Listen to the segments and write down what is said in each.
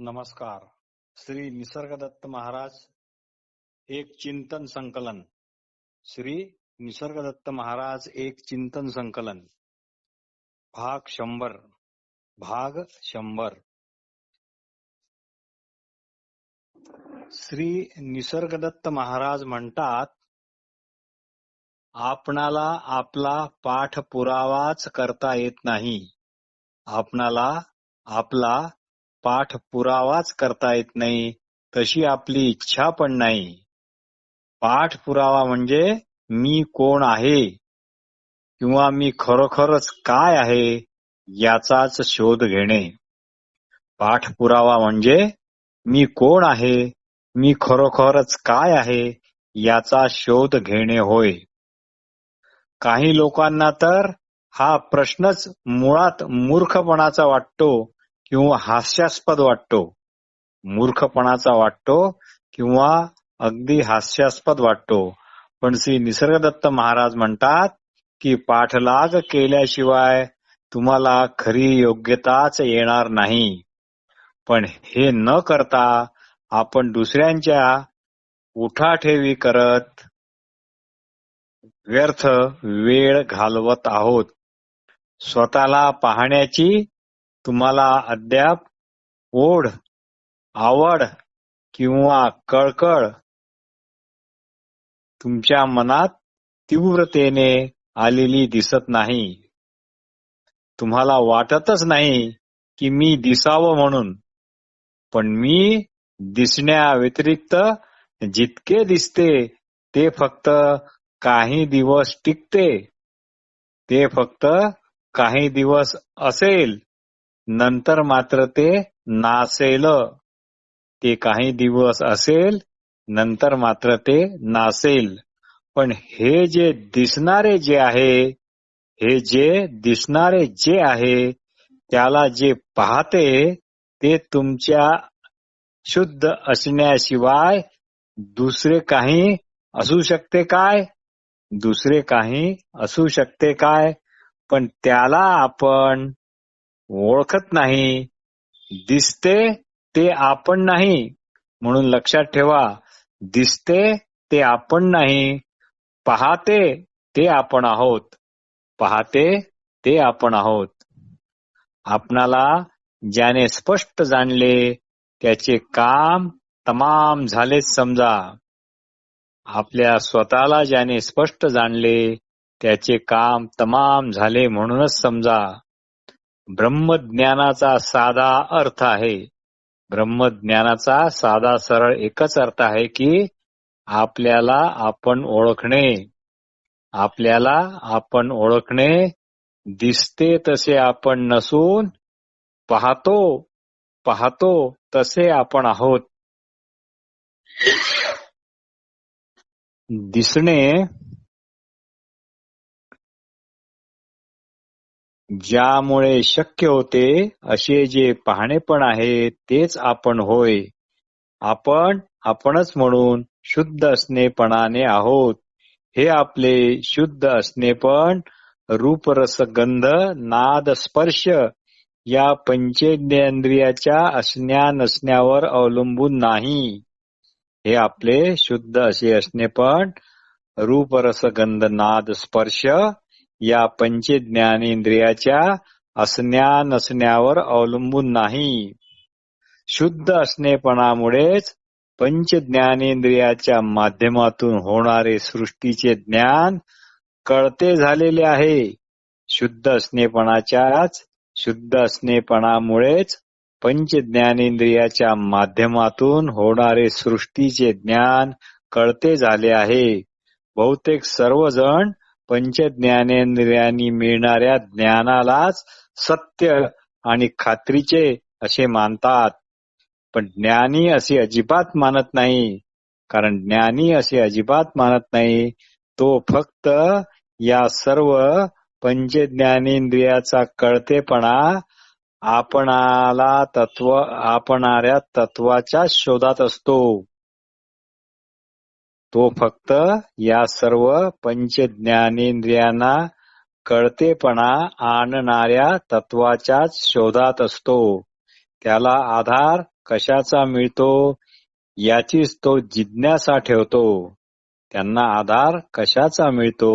नमस्कार. श्री निसर्गदत्त महाराज एक चिंतन संकलन. श्री निसर्गदत्त महाराज एक चिंतन संकलन भाग 100. श्री निसर्गदत्त महाराज म्हणतात, आपणाला आपला पाठपुरावाच करता येत नाही. आपणाला आपला पाठपुरावाच करता येत नाही, तशी आपली इच्छा पण नाही. पाठपुरावा म्हणजे मी कोण आहे किंवा मी खरोखरच काय आहे याचाच शोध घेणे. पाठपुरावा म्हणजे मी कोण आहे, मी खरोखरच काय आहे याचा शोध घेणे होय. काही लोकांना तर हा प्रश्नच मुळात मूर्खपणाचा वाटतो किंवा हास्यास्पद वाटतो. मूर्खपणाचा वाटतो किंवा अगदी हास्यास्पद वाटतो. पण श्री निसर्गदत्त महाराज म्हणतात की पाठलाग केल्याशिवाय तुम्हाला खरी योग्यताच येणार नाही. पण हे न करता आपण दुसऱ्यांच्या उठाठेवी करत व्यर्थ वेळ घालवत आहोत. स्वतःला पाहण्याची तुम्हाला अद्याप ओढ, आवड किंवा कळकळ तुमच्या मनात तीव्रतेने आलेली दिसत नाही. तुम्हाला वाटतच नाही की मी दिसावं म्हणून. पण मी दिसण्या व्यतिरिक्त जितके दिसते ते फक्त काही दिवस टिकते. ते फक्त काही दिवस असेल, नंतर मात्र ते नासेल. ते काही दिवस असेल, नंतर मात्र ते नासेल. पण हे जे दिसणारे जे आहे, हे जे दिसणारे जे आहे, त्याला जे पाहते ते तुमच्या शुद्ध असण्याशिवाय दुसरे काही असू शकते काय? दुसरे काही असू शकते काय? पण त्याला आपण ओळखत नाही. दिसते ते आपण नाही. म्हणून लक्षात ठेवा, दिसते ते आपण नाही, पाहते ते आपण आहोत. पाहते ते आपण आहोत. आपणाला ज्याने स्पष्ट जाणले त्याचे काम तमाम झालेच समजा. आपल्या स्वतःला ज्याने स्पष्ट जाणले त्याचे काम तमाम झाले म्हणूनच समजा. ब्रह्मज्ञानाचा साधा अर्थ आहे. ब्रह्मज्ञानाचा साधा सरळ एकच अर्थ आहे की आपल्याला आपण ओळखणे. आपल्याला आपण ओळखणे. दिसते तसे आपण नसून पाहतो तसे आपण आहोत. दिसणे ज्यामुळे शक्य होते असे जे पाहणेपण आहे तेच आपण होय. आपण आपणच म्हणून शुद्ध असणेपणाने आहोत. हे आपले शुद्ध असणेपण रूपरसगंध नाद स्पर्श या पंचेंद्रियाच्या असण्या नसण्यावर अवलंबून नाही. हे आपले शुद्ध असे असणेपण रूपरसगंध नाद स्पर्श या पंचज्ञानेंद्रियाच्या असण्या नसण्यावर अवलंबून नाही. शुद्ध असणेपणामुळेच पंचज्ञानेंद्रियाच्या माध्यमातून होणारे सृष्टीचे ज्ञान कळते झालेले आहे. शुद्ध असणेपणामुळेच पंचज्ञानेंद्रियाच्या माध्यमातून होणारे सृष्टीचे ज्ञान कळते झाले आहे. बहुतेक सर्वजण पंचज्ञानेंद्रियांनी मिळणाऱ्या ज्ञानालाच सत्य आणि खात्रीचे असे मानतात. पण ज्ञानी असे अजिबात मानत नाही. कारण ज्ञानी असे अजिबात मानत नाही. तो फक्त या सर्व पंचज्ञानेंद्रियाचा कळतेपणा आपणाऱ्या तत्वाच्या शोधात असतो. तो फक्त या सर्व पंचज्ञानेंद्रियांना कळतेपणा आणणाऱ्या तत्वाच्याच शोधात असतो. त्याला आधार कशाचा मिळतो याचीच तो जिज्ञासा ठेवतो. त्यांना आधार कशाचा मिळतो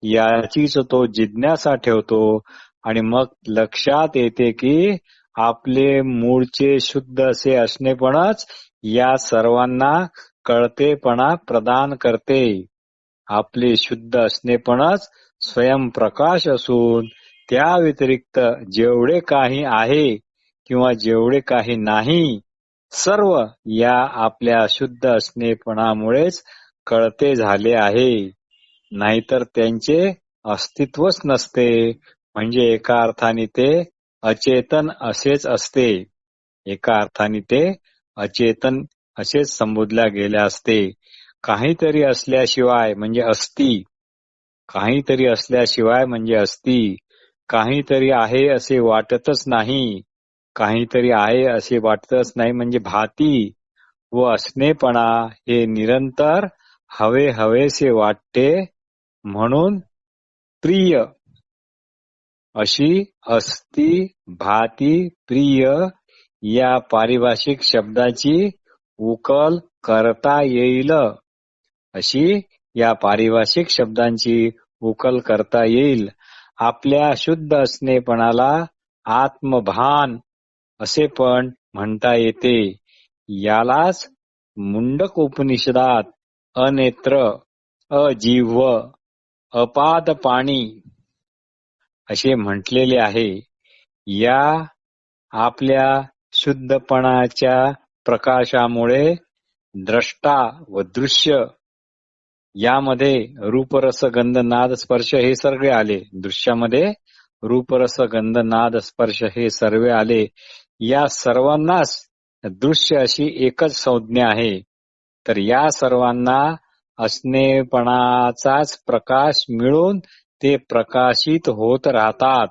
याचीच तो जिज्ञासा ठेवतो आणि मग लक्षात येते की आपले मूळचे शुद्ध असे असणेपणच या सर्वांना कळतेपणा प्रदान करते. आपले शुद्ध असणेपणच स्वयंप्रकाश असून त्या व्यतिरिक्त जेवढे काही आहे किंवा जेवढे काही नाही सर्व या आपल्या शुद्ध असणेपणामुळेच कळते झाले आहे. नाहीतर त्यांचे अस्तित्वच नसते. म्हणजे एका अर्थाने ते अचेतन असेच असते. एका अर्थाने ते अचेतन असेच संबोधल्या गेले असते. काहीतरी असल्याशिवाय म्हणजे असती. काहीतरी असल्याशिवाय म्हणजे असती. काहीतरी आहे असे वाटतच नाही. काहीतरी आहे असे वाटतच नाही म्हणजे भाती व असणेपणा हे निरंतर हवे हवेसे वाटते म्हणून प्रिय. अशी अस्ति भाती प्रिय या पारिभाषिक शब्दाची उकल करता येईल. अशी या पारिभाषिक शब्दांची उकल करता येईल. आपल्या शुद्ध असणेपणाला आत्मभान असे पण म्हणता येते. यालाच मुंडक उपनिषदात अनेत्र, अजिह्व, अपादपाणी असे म्हटलेले आहे. या आपल्या शुद्धपणाच्या प्रकाशामुळे द्रष्टा व दृश्य यामध्ये रूपरस गंध नाद स्पर्श हे सगळे आले. दृश्यामध्ये रूपरस गंध नाद स्पर्श हे सर्व आले. या सर्वांनाच दृश्य अशी एकच संज्ञा आहे. तर या सर्वांना असणेपणाचाच प्रकाश मिळून ते प्रकाशित होत राहतात.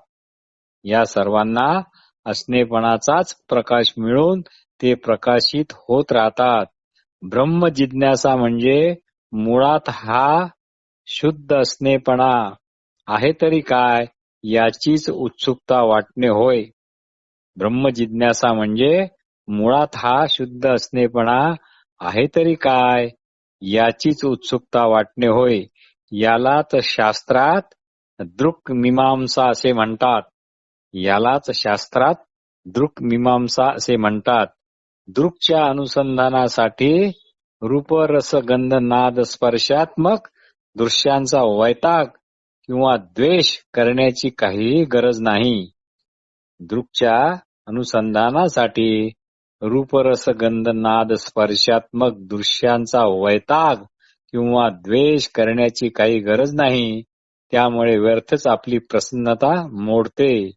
या सर्वांना असणेपणाचाच प्रकाश मिळून ते प्रकाशित होत राहतात. ब्रह्म जिज्ञासा म्हणजे मुळात हा शुद्ध असणेपणा आहे तरी काय याचीच उत्सुकता वाटणे होय. ब्रह्म जिज्ञासा म्हणजे मुळात हा शुद्ध असणेपणा आहे तरी काय याचीच उत्सुकता वाटणे होय. यालाच शास्त्रात दृक् मीमांसा असे म्हणतात. यालाच शास्त्रात दृक् मीमांसा असे म्हणतात. दृक्च्या अनुसंधानासाठी रूप रस गंध नाद स्पर्शात्मक दृश्यांचा वैताग किंवा द्वेष करण्याची काहीही गरज नाही. दृक्च्या अनुसंधानासाठी रूपरस गंध नाद स्पर्शात्मक दृश्यांचा वैताग किंवा द्वेष करण्याची काही गरज नाही. त्यामुळे व्यर्थच आपली प्रसन्नता मोडते.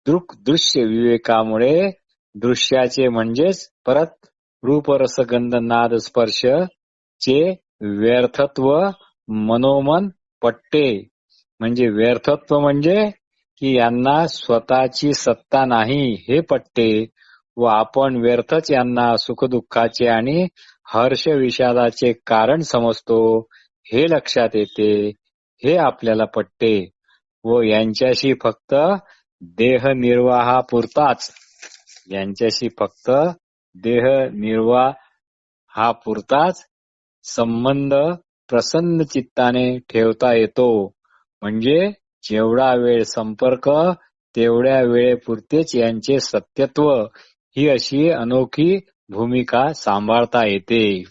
दृश्य विवेकामुळे दृश्याचे म्हणजेच परत रूपरसगंध नाद स्पर्श चे व्यर्थत्व मनोमन पटते. म्हणजे व्यर्थत्व म्हणजे की यांना स्वतःची सत्ता नाही हे पटते व आपण व्यर्थच यांना सुखदुःखाचे आणि हर्ष विषादाचे कारण समजतो हे लक्षात येते. हे आपल्याला पटते व यांच्याशी फक्त देहनिर्वाहापुरताच संबंध प्रसन्न चित्ताने ठेवता येतो. म्हणजे जेवढा वेळ संपर्क तेवढ्या वेळेपुरतेच यांचे सत्यत्व ही अशी अनोखी भूमिका सांभाळता येते.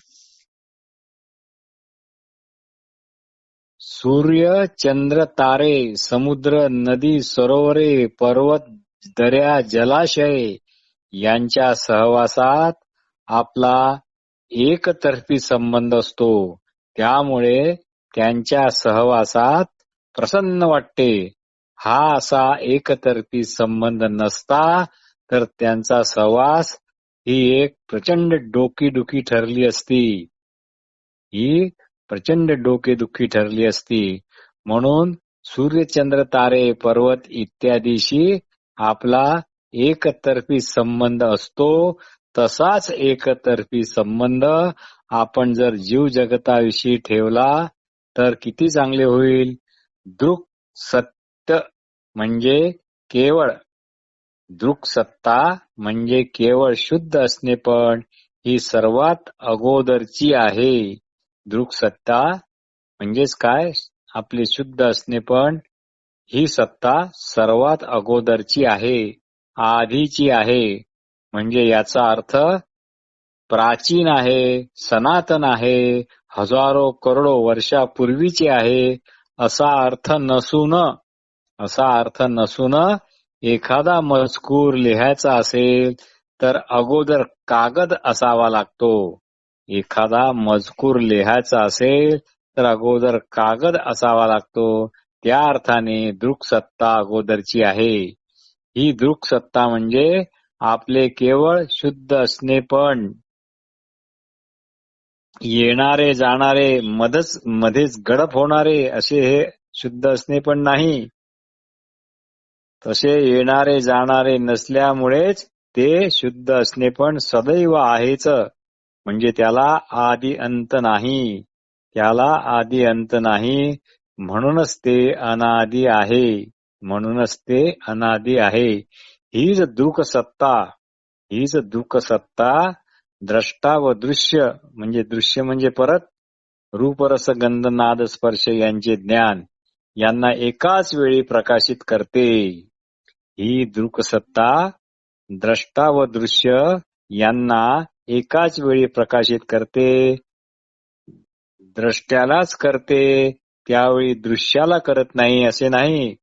सूर्य चंद्र तारे समुद्र नदी सरोवरे पर्वत दऱ्या जलाशय यांच्या सहवासात आपला एकतर्फी संबंध असतो. त्यामुळे त्यांच्या सहवासात प्रसन्न वाटते. हा असा एकतर्फी संबंध नसता तर त्यांचा सहवास ही एक प्रचंड डोकेदुखी ठरली असती. म्हणून सूर्यचंद्र तारे पर्वत इत्यादीशी आपला एकतर्फी संबंध असतो. तसाच एकतर्फी संबंध आपण जर जीव जगताविषयी ठेवला तर किती चांगले होईल. दृक् सत्य म्हणजे केवळ दृक् सत्ता म्हणजे केवळ शुद्ध असणे, पण ही सर्वात अगोदरची आहे. दृक् सत्ता म्हणजेच काय? आपले शुद्ध असणे, पण ही सत्ता सर्वात अगोदरची आहे, आधीची आहे. म्हणजे याचा अर्थ प्राचीन आहे, सनातन आहे, हजारो करोडो वर्षापूर्वीची आहे असा अर्थ नसून एखादा मजकूर लिहायचा असेल तर अगोदर कागद असावा लागतो. एखादा मजकूर लिहायचा असेल तर अगोदर कागद असावा लागतो. त्या अर्थाने दृक् सत्ता अगोदरची आहे. ही दृक् सत्ता म्हणजे आपले केवळ शुद्ध असणे, पण येणारे जाणारे मध्येच गडप होणारे असे हे शुद्ध असणे पण नाही. तसे येणारे जाणारे नसल्यामुळेच ते शुद्ध असणे पण सदैव आहेच. म्हणजे त्याला आदि अंत नाही. त्याला आदि अंत नाही, म्हणूनच ते अनादि आहे. म्हणूनच ते अनादि आहे. हीच दृक् सत्ता, हीच दृक् सत्ता द्रष्टा व दृश्य म्हणजे दृश्य म्हणजे परत रूप रस गंध नाद स्पर्श यांचे ज्ञान यांना एकाच वेळी प्रकाशित करते. ही दृक् सत्ता द्रष्टा व दृश्य यांना एकाच वेळी प्रकाशित करते. द्रष्ट्यालाच करते, त्यावेळी दृश्याला करत नाही असे नाही.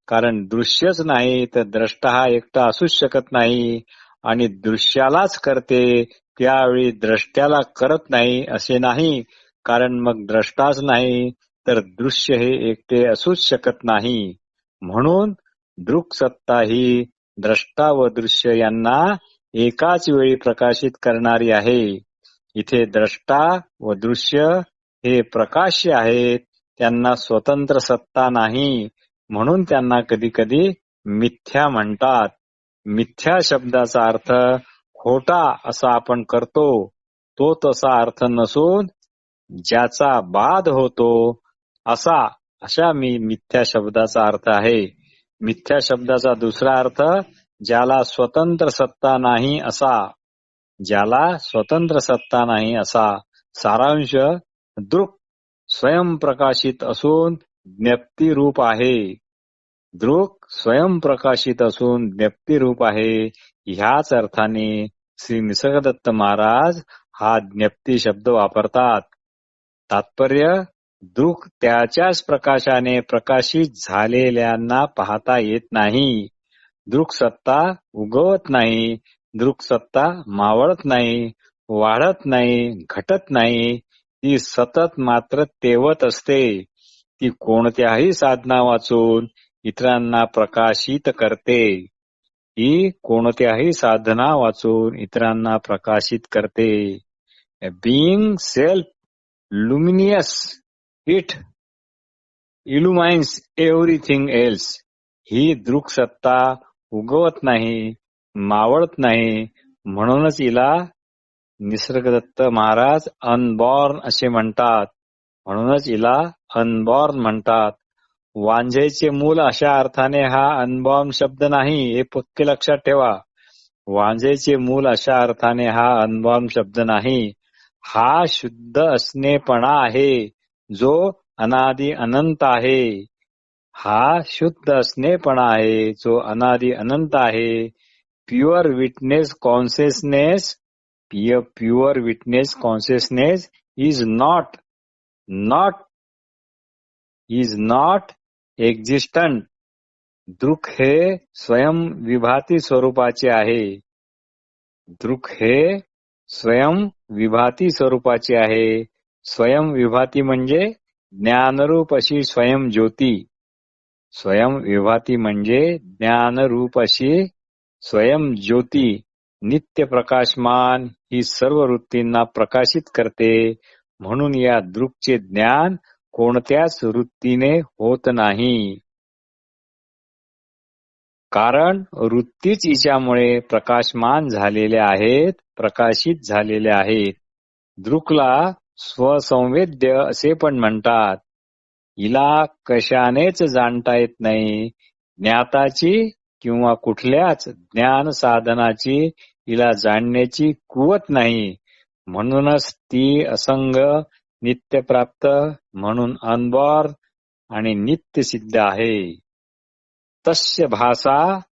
कारण दृश्यच नाही तर द्रष्टा हा एकटा असूच शकत नाही. आणि दृश्यालाच करते, त्यावेळी द्रष्ट्याला करत नाही असे नाही. कारण मग द्रष्टाच नाही तर दृश्य हे एकटे असूच शकत नाही. म्हणून दृक् सत्ता ही द्रष्टा व दृश्य यांना एकाच वेळी प्रकाशित करणारी आहे. इथे द्रष्टा व दृश्य हे प्रकाश्य आहेत, त्यांना स्वतंत्र सत्ता नाही, म्हणून त्यांना कधी कधी मिथ्या म्हणतात. मिथ्या शब्दाचा अर्थ खोटा असा आपण करतो, तो तसा अर्थ नसून ज्याचा बाध होतो अशा मिथ्या शब्दाचा अर्थ आहे. मिथ्या शब्दाचा दुसरा अर्थ ज्याला स्वतंत्र सत्ता नाही असा. ज्याला स्वतंत्र सत्ता नाही असा. सारांश दृक् स्वयंप्रकाशित असून ज्ञप्तिरूप आहे. दृक् स्वयंप्रकाशित असून ज्ञप्तिरूप आहे. ह्याच अर्थाने श्री निसर्गदत्त महाराज हा ज्ञप्ती शब्द वापरतात. तात्पर्य दृक् त्याच्याच प्रकाशाने प्रकाशित झालेल्यांना पाहता येत नाही. दृक् सत्ता उगवत नाही. दृक् सत्ता मावळत नाही, वाढत नाही, घटत नाही. ती सतत मात्र तेवत असते. ती कोणत्याही साधना वाचून इतरांना प्रकाशित करते. ही कोणत्याही साधना वाचून इतरांना प्रकाशित करते. Being self luminous, it illumines everything else. ही दृक् सत्ता उगवत नाही, मावळत नाही, म्हणूनच हिला निसर्गदत्त महाराज अनबॉर्न असे म्हणतात. म्हणूनच हिला अनबॉर्न म्हणतात. वांझेचे मूल अशा अर्थाने हा अनबॉर्न शब्द नाही, हे पक्के लक्षात ठेवा. वांझेचे मूल अशा अर्थाने हा अनबॉर्न शब्द नाही. हा शुद्ध असणेपणा आहे, जो अनादि अनंत आहे. हा शुद्ध असणेपणा आहे, जो अनादि अनंत आहे. Pure witness consciousness is not existent. दृक् हे स्वयं विभाती स्वरूपाचे आहे. दृक् हे स्वयं विभाती स्वरूपाचे आहे. स्वयं विभाती म्हणजे ज्ञानरूप अशी स्वयं ज्योती. स्वयं विभाती म्हणजे ज्ञानरूप अशी स्वयं ज्योती नित्य प्रकाशमान ही सर्व वृत्तींना प्रकाशित करते. म्हणून या दृक्चे ज्ञान कोणत्याच वृत्तीने होत नाही. कारण वृत्तीच हिच्यामुळे प्रकाशमान झालेल्या आहेत, प्रकाशित झालेल्या आहेत. दृक्ला स्वसंवेद्य असे पण म्हणतात. हिला कशानेच जाणता येत नाही. ज्ञाताची किंवा कुठल्याच ज्ञान साधनाची हिला जाणण्याची कुवत नाही. म्हणूनच ती असंग, नित्यप्राप्त म्हणून अनबॉर्न आणि नित्य सिद्ध आहे. तस्य भासा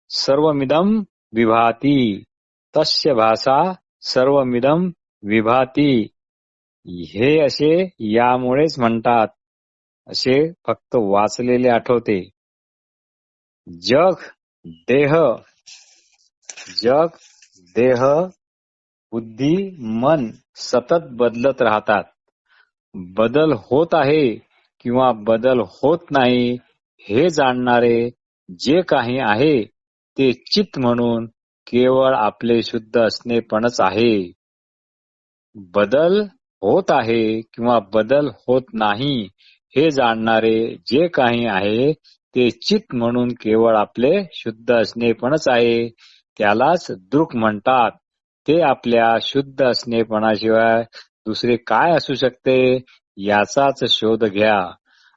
सर्वमिदं विभाती. तस्य भासा सर्वमिदं विभाती. हे असे यामुळेच म्हणतात असे फक्त वाचलेले आठवते. जग देह बुद्धी मन सतत बदलत राहतात. बदल होत आहे किंवा बदल होत नाही हे जाणणारे जे काही आहे ते चित्त म्हणून केवळ आपले शुद्ध असणेपणच आहे. बदल होत आहे किंवा बदल होत नाही हे जाणणारे जे काही आहे ते चित्त म्हणून केवळ आपले शुद्ध असणेपणच आहे. त्यालाच दृक् म्हणतात. ते आपल्या शुद्ध असणेपणाशिवाय दुसरे काय असू शकते याचाच शोध घ्या.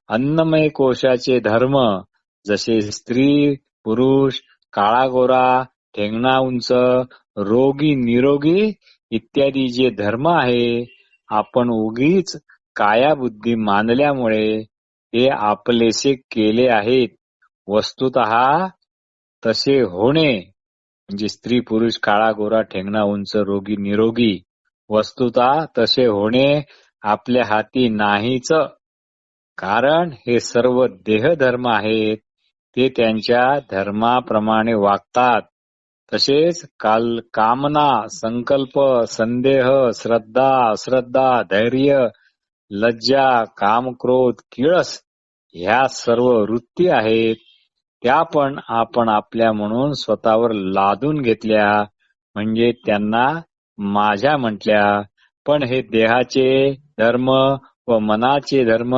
अन्नमय कोशाचे धर्म जसे स्त्री पुरुष, काळा गोरा, ठेंगणा उंच, रोगी निरोगी इत्यादी जे धर्म आहे, आपण उगीच कायाबुद्धी मानल्यामुळे ते आपलेसे केले आहेत. वस्तुतः तसे होणे म्हणजे स्त्री पुरुष, काळा गोरा, ठेंगणा उंच, रोगी निरोगी, वस्तुतः तसे होणे आपल्या हाती नाहीच. कारण हे सर्व देहधर्म आहेत. ते त्यांच्या धर्माप्रमाणे वागतात. तसेच कामना, संकल्प, संदेह, श्रद्धा, अश्रद्धा, धैर्य, लज्जा, काम, क्रोध, किळस ह्या सर्व वृत्ती आहेत. त्या पण आपण आपल्या म्हणून स्वतःवर लादून घेतल्या म्हणजे त्यांना माझ्या म्हटल्या. पण हे देहाचे धर्म व मनाचे धर्म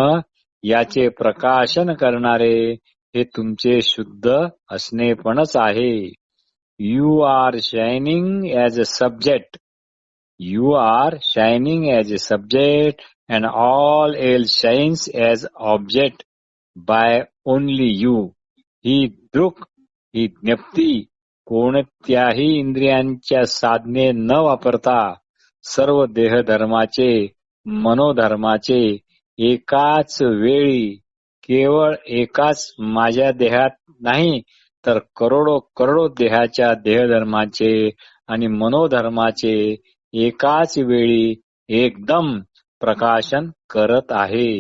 याचे प्रकाशन करणारे हे तुमचे शुद्ध असणेपणच आहे. You are shining as a subject. You are shining as a subject and all else shines as object by only you. ही दृक्, ही ज्ञप्ती कोणत्याही इंद्रियांच्या साधने न वापरता सर्व देहधर्माचे, मनोधर्माचे एकाच वेळी केवळ एकाच माझ्या देहात नाही तर करोडो देहाच्या देहधर्माचे आणि मनोधर्माचे एकाच वेळी एकदम प्रकाशन करत आहे.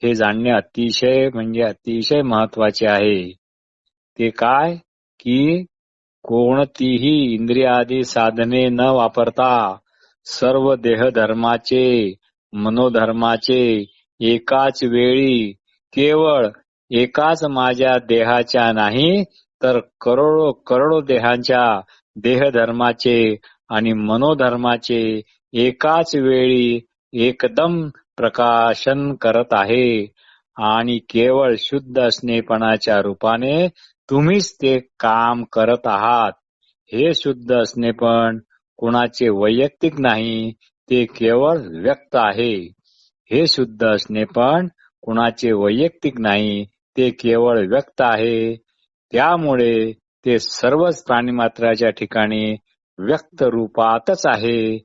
हे जाणणे अतिशय महत्वाचे आहे. ते काय की कोणतीही इंद्रियादी साधने न वापरता सर्व देहधर्माचे, मनोधर्माचे एकाच वेळी केवळ एकाच माझ्या देहाच्या नाही तर करोडो देहांच्या देहधर्माचे आणि मनोधर्माचे एकाच वेळी एकदम प्रकाशन करत आहे. आणि केवळ शुद्ध असणेपणाच्या रूपाने तुम्हीच ते काम करत आहात. हे शुद्ध असणेपण कुणाचे वैयक्तिक नाही, ते केवळ व्यक्त आहे. हे शुद्ध असणेपण कुणाचे वैयक्तिक नाही, ते केवळ व्यक्त आहे. त्यामुळे ते सर्वच प्राणिमात्राच्या ठिकाणी व्यक्त रूपातच आहे.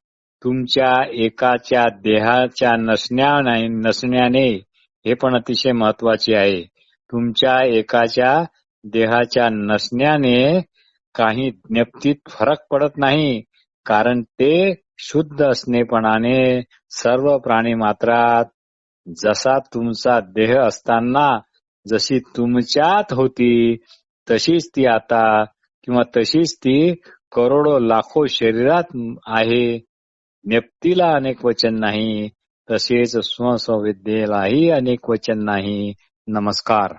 तुमच्या एकाच्या देहाच्या नसण्याने हे पण अतिशय महत्वाचे आहे. तुमच्या एकाच्या देहाच्या नसण्याने काही ज्ञप्तीत फरक पडत नाही. कारण ते शुद्ध असणेपणाने सर्व प्राणिमात्रात जसा तुमचा देह असताना जशी तुमच्यात होती तशीच ती आता किंवा तशीच ती करोडो लाखो शरीरात आहे. ज्ञप्तीला अनेक वचन नाही, तसेच स्वसंविद्येलाही अनेक वचन नाही. नमस्कार.